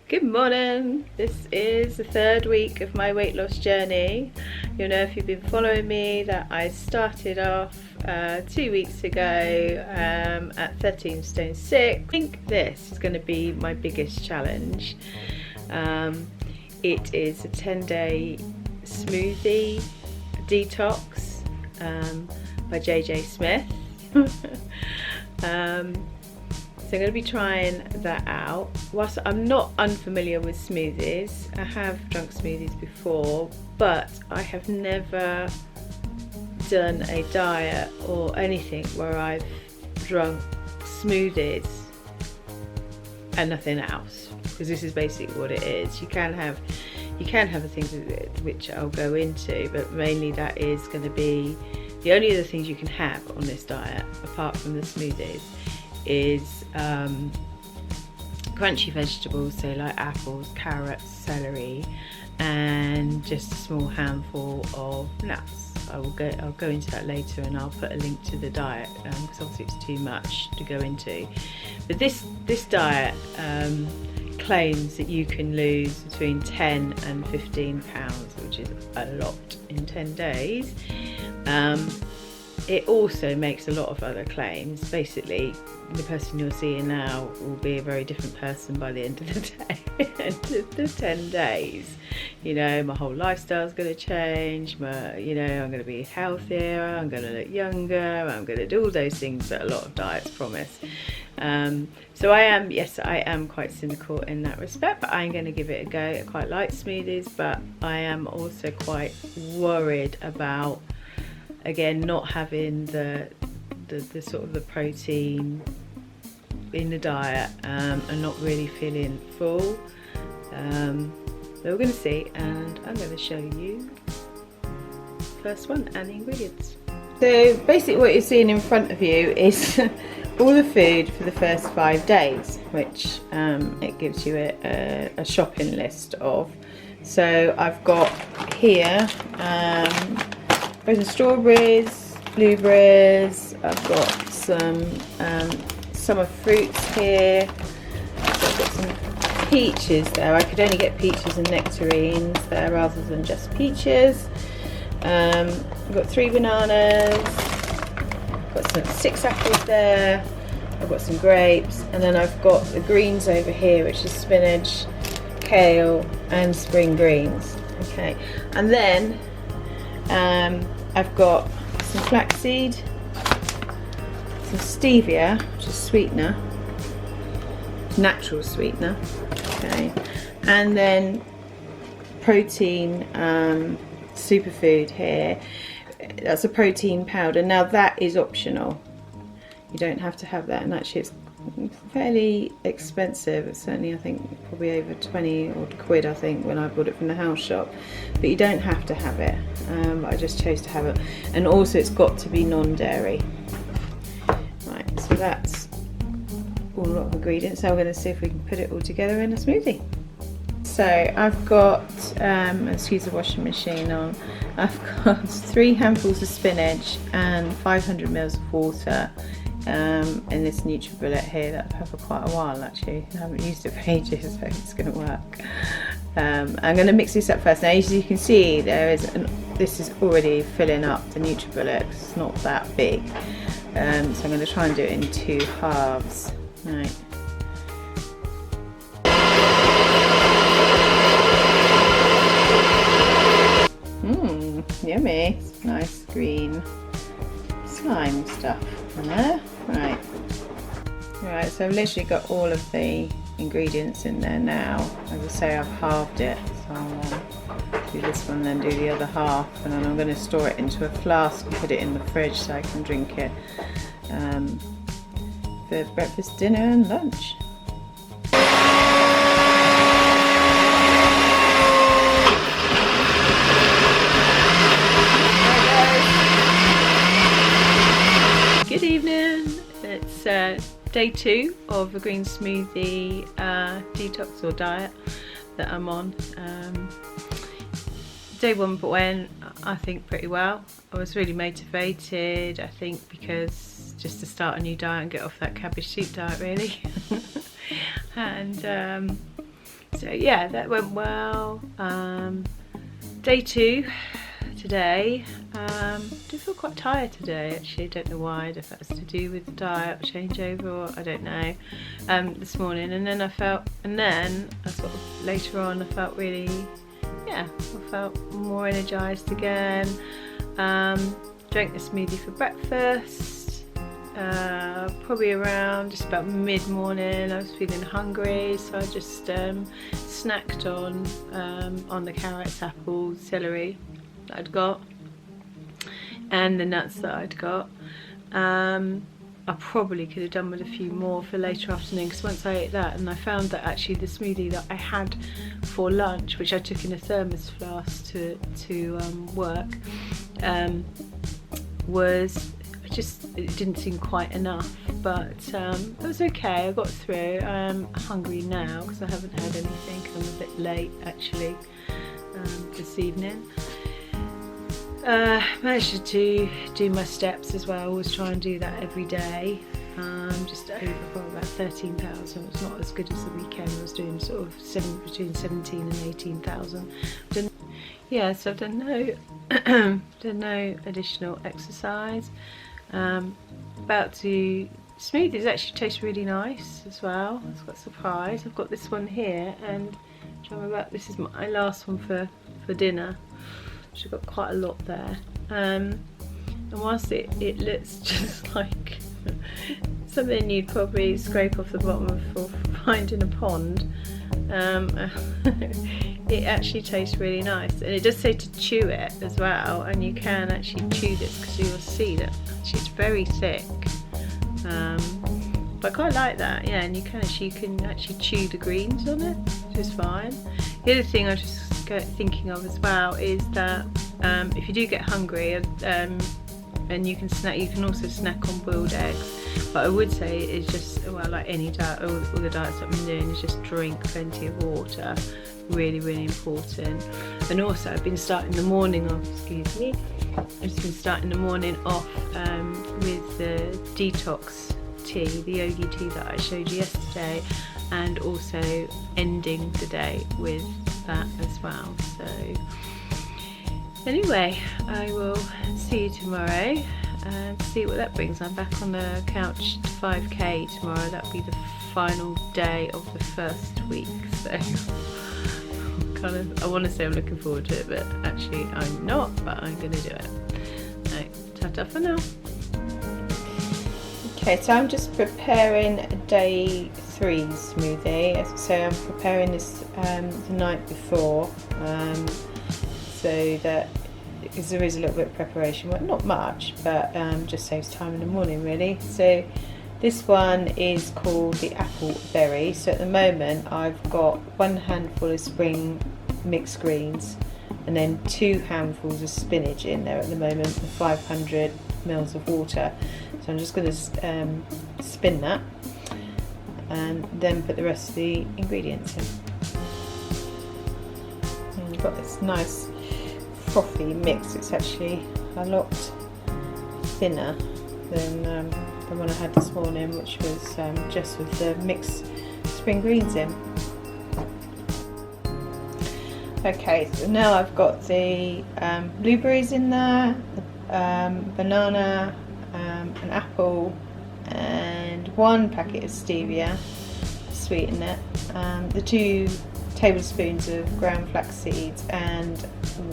Good morning. This is the third week of my weight loss journey. You'll know if you've been following me that I started off 2 weeks ago at 13 stone 6. I think this is going to be my biggest challenge. It is a 10-day smoothie detox by JJ Smith. So I'm going to be trying that out. Whilst I'm not unfamiliar with smoothies, I have drunk smoothies before, but I have never done a diet or anything where I've drunk smoothies and nothing else, because this is basically what it is. You can have the things which I'll go into, but mainly that is going to be the only other things you can have on this diet apart from the smoothies is crunchy vegetables, so like apples, carrots, celery, and just a small handful of nuts. I'll go into that later, and I'll put a link to the diet because obviously it's too much to go into. But this diet claims that you can lose between 10 and 15 pounds, which is a lot in 10 days. It also makes a lot of other claims. Basically, the person you're seeing now will be a very different person by the end of the day, end of the 10 days. You know, my whole lifestyle's going to change. I'm going to be healthier, I'm going to look younger, I'm going to do all those things that a lot of diets promise. So I am quite cynical in that respect, but I'm going to give it a go. I quite like smoothies, but I am also quite worried about, again, not having the sort of the protein in the diet and not really feeling full. So we're going to see, and I'm going to show you the first one and the ingredients. So basically what you're seeing in front of you is all the food for the first 5 days, which it gives you a shopping list of. So I've got here frozen strawberries, blueberries, I've got some summer fruits here, so I've got some peaches there. I could only get peaches and nectarines there rather than just peaches. I've got 3 bananas, I've got 6 apples there, I've got some grapes, and then I've got the greens over here, which is spinach, kale and spring greens. Okay, and then I've got some flaxseed, some stevia, which is sweetener, natural sweetener, okay, and then protein superfood here. That's a protein powder. Now that is optional. You don't have to have that, and actually it's fairly expensive. It's certainly, I think, probably over 20 odd quid, I think, when I bought it from the house shop. But you don't have to have it. I just chose to have it, and also it's got to be non-dairy. Right, so that's all a lot of ingredients. So we're going to see if we can put it all together in a smoothie. So I've got, excuse the washing machine on, I've got 3 handfuls of spinach and 500 mils of water in this NutriBullet here that I've had for quite a while actually. I haven't used it for ages, so it's going to work. I'm going to mix this up first. Now, as you can see, this is already filling up the NutriBullet. It's not that big, so I'm going to try and do it in 2 halves. Right. Yummy, nice green slime stuff in there. Right, so I've literally got all of the ingredients in there now. As I say, I've halved it, so I'll do this one, then do the other half, and then I'm going to store it into a flask and put it in the fridge so I can drink it for breakfast, dinner and lunch. Good evening. It's day 2 of the Green Smoothie detox or diet that I'm on. Day 1 went, I think, pretty well. I was really motivated, I think, because just to start a new diet and get off that cabbage soup diet, really. And So yeah, that went well. Day 2 today. I do feel quite tired today actually, don't know why, if that's to do with the diet changeover or I don't know, this morning. And then I sort of later on I felt really, I felt more energised again. Drank the smoothie for breakfast, probably around just about mid-morning. I was feeling hungry, so I just snacked on the carrots, apples, celery that I'd got and the nuts that I'd got. I probably could have done with a few more for later afternoon, because once I ate that, and I found that actually the smoothie that I had for lunch, which I took in a thermos flask to work, it didn't seem quite enough, but it was okay. I got through. I'm hungry now because I haven't had anything. I'm a bit late actually this evening. Managed to do my steps as well. I always try and do that every day. Just over about 13,000. It's not as good as the weekend. I was doing sort of between 17 and 18,000. Yeah, so I've done no additional exercise. Smoothies actually taste really nice as well. I was quite surprised. I've got this one here, and this is my last one for dinner. I've got quite a lot there. And whilst it looks just like something you'd probably scrape off the bottom of finding a pond, it actually tastes really nice, and it does say to chew it as well, and you can actually chew this because you'll see that actually it's very thick, but I quite like that, yeah. And you can actually chew the greens on it, which is fine. The other thing I was just thinking of as well is that if you do get hungry, and you can also snack on boiled eggs. But I would say it's just, well, like any diet, all the diets that I've been doing, is just drink plenty of water. Really, really important. And also I've been starting the morning off, with the detox tea, the yogi tea that I showed you yesterday, and also ending the day with that as well. So anyway, I will see you tomorrow and see what that brings. I'm back on the couch to 5k tomorrow. That'll be the final day of the first week, so I want to say I'm looking forward to it, but actually I'm not, but I'm going to do it. Right, ta-ta for now. Okay, so I'm just preparing a day 3 smoothie. So I'm preparing this the night before, so that, because there is a little bit of preparation, well, not much, but just saves time in the morning really. So this one is called the apple berry. So at the moment I've got 1 handful of spring mixed greens and then 2 handfuls of spinach in there at the moment, with 500 mils of water. So I'm just going to spin that and then put the rest of the ingredients in. And you've got this nice frothy mix. It's actually a lot thinner than the one I had this morning, which was just with the mixed spring greens in. Okay, so now I've got the blueberries in there, banana, an apple, and 1 packet of stevia to sweeten it, the 2 tablespoons of ground flax seeds, and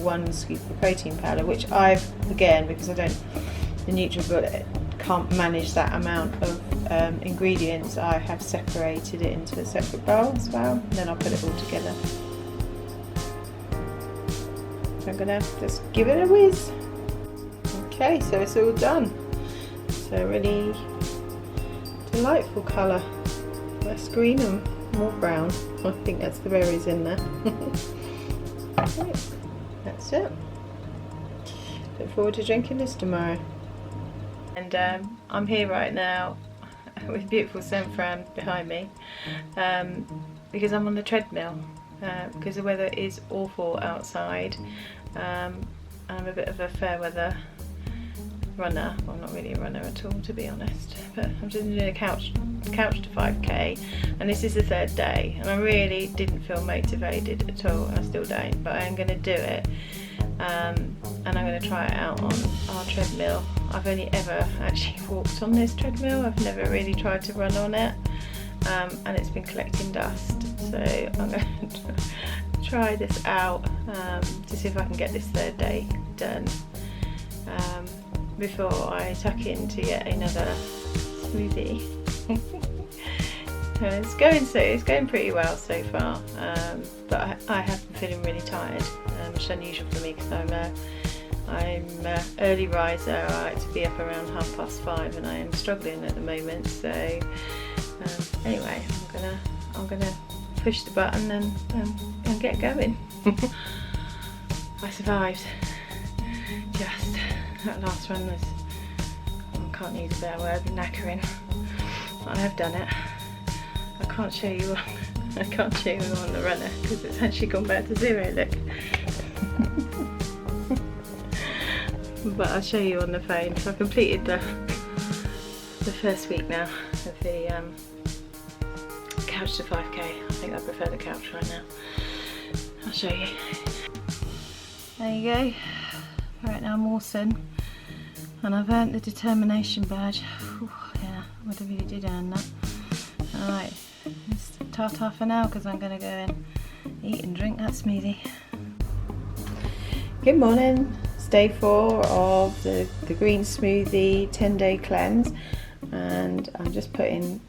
1 scoop of protein powder, which I've, again, because I don't, the NutriBullet can't manage that amount of ingredients, I have separated it into a separate bowl as well, and then I'll put it all together. So I'm gonna just give it a whiz. Okay, so it's all done. So really delightful colour, less green and more brown. I think that's the berries in there. Right, that's it. Look forward to drinking this tomorrow. And I'm here right now with beautiful Fran behind me, because I'm on the treadmill, because the weather is awful outside. I'm a bit of a fair weather runner. Well, I'm not really a runner at all, to be honest, but I'm just doing a couch to 5k, and this is the third day, and I really didn't feel motivated at all. I still don't, but I am going to do it, and I'm going to try it out on our treadmill. I've only ever actually walked on this treadmill. I've never really tried to run on it, and it's been collecting dust, so I'm going to try this out to see if I can get this third day done before I tuck into yet another smoothie. It's going pretty well so far, but I have been feeling really tired, which is unusual for me because I'm early riser. I like to be up around 5:30, and I am struggling at the moment. So anyway, I'm gonna push the button and get going. I survived. Just that last run was, I can't use a better word, knackering. I have done it. I can't show you on the runner because it's actually gone back to 0, look. But I'll show you on the phone. So I've completed the first week now of the couch to 5k. I think I prefer the couch right now. I'll show you. There you go. Right now I'm awesome, and I've earned the determination badge. Whew, yeah, I really did earn that. Alright, it's ta-ta for now because I'm going to go and eat and drink that smoothie. Good morning. It's day 4 of the Green Smoothie 10-day cleanse, and I'm just putting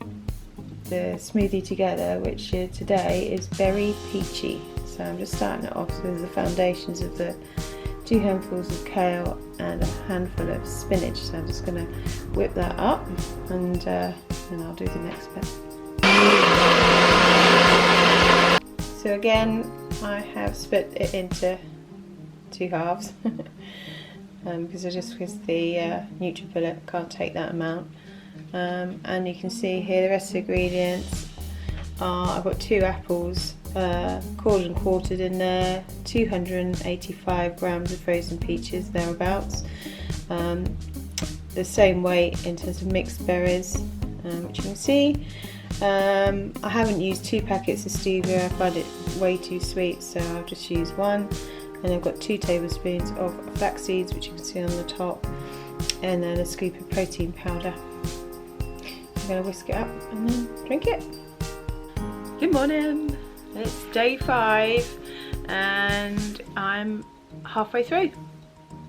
the smoothie together, which today is berry peachy. So I'm just starting it off with the foundations of the 2 handfuls of kale and a handful of spinach. So I'm just going to whip that up, and then I'll do the next bit. So again, I have split it into 2 halves because I just with the Nutribullet can't take that amount. And you can see here the rest of the ingredients are, I've got 2 apples, cored and quartered in there, 285 grams of frozen peaches, thereabouts, the same weight in terms of mixed berries, which you can see. I haven't used 2 packets of stevia, I find it way too sweet, so I'll just use 1. And I've got 2 tablespoons of flax seeds, which you can see on the top, and then a scoop of protein powder. I'm going to whisk it up and then drink it. Good morning, it's day 5 and I'm halfway through,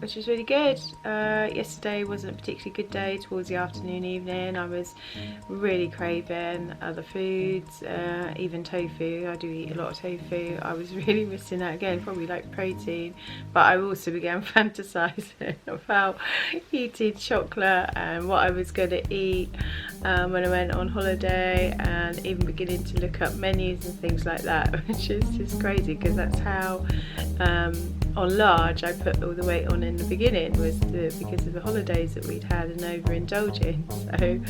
which is really good. Yesterday wasn't a particularly good day. Towards the afternoon, evening, I was really craving other foods, even tofu. I do eat a lot of tofu. I was really missing out again, probably like protein, but I also began fantasizing about eating chocolate and what I was going to eat when I went on holiday, and even beginning to look up menus and things like that, which is just crazy because that's how on large I put all the weight on in the beginning, was because of the holidays that we'd had and overindulging. So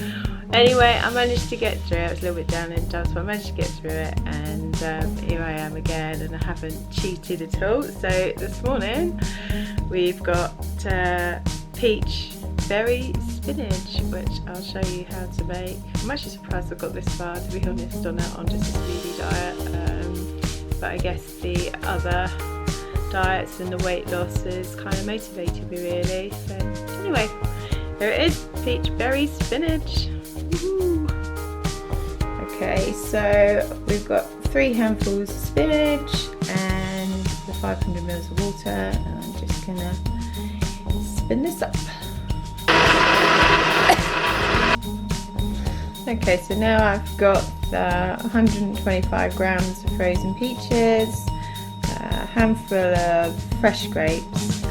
anyway, I managed to get through it. I was a little bit down in dumps, but I managed to get through it, and here I am again, and I haven't cheated at all. So this morning we've got peach berry spinach, which I'll show you how to make. I'm actually surprised I got this far, to be honest, on just a smoothie diet, but I guess the other diets and the weight loss has kind of motivated me really. So anyway, there it is, peach berry spinach. Woo-hoo. Okay, so we've got 3 handfuls of spinach and the 500 ml of water, and I'm just gonna spin this up. Okay, so now I've got 125 grams of frozen peaches, a handful of fresh grapes,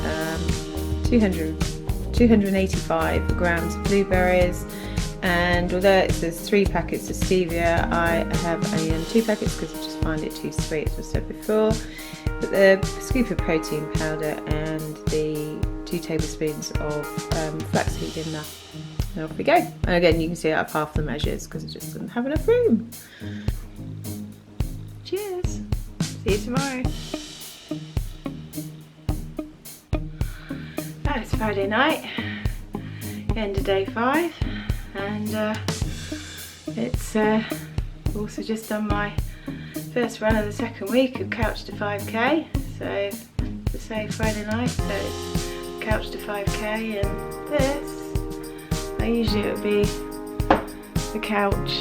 285 grams of blueberries, and although it says 3 packets of stevia, I have only done 2 packets because I just find it too sweet, as I said before. But the scoop of protein powder and the 2 tablespoons of flaxseed in there. And off we go. And again, you can see I've half the measures because I just didn't have enough room. Cheers. See you tomorrow. It's Friday night. end of day 5, and it's also just done my first run of the second week of Couch to 5k. So to say Friday night, so it's Couch to 5k, and this, usually it would be the couch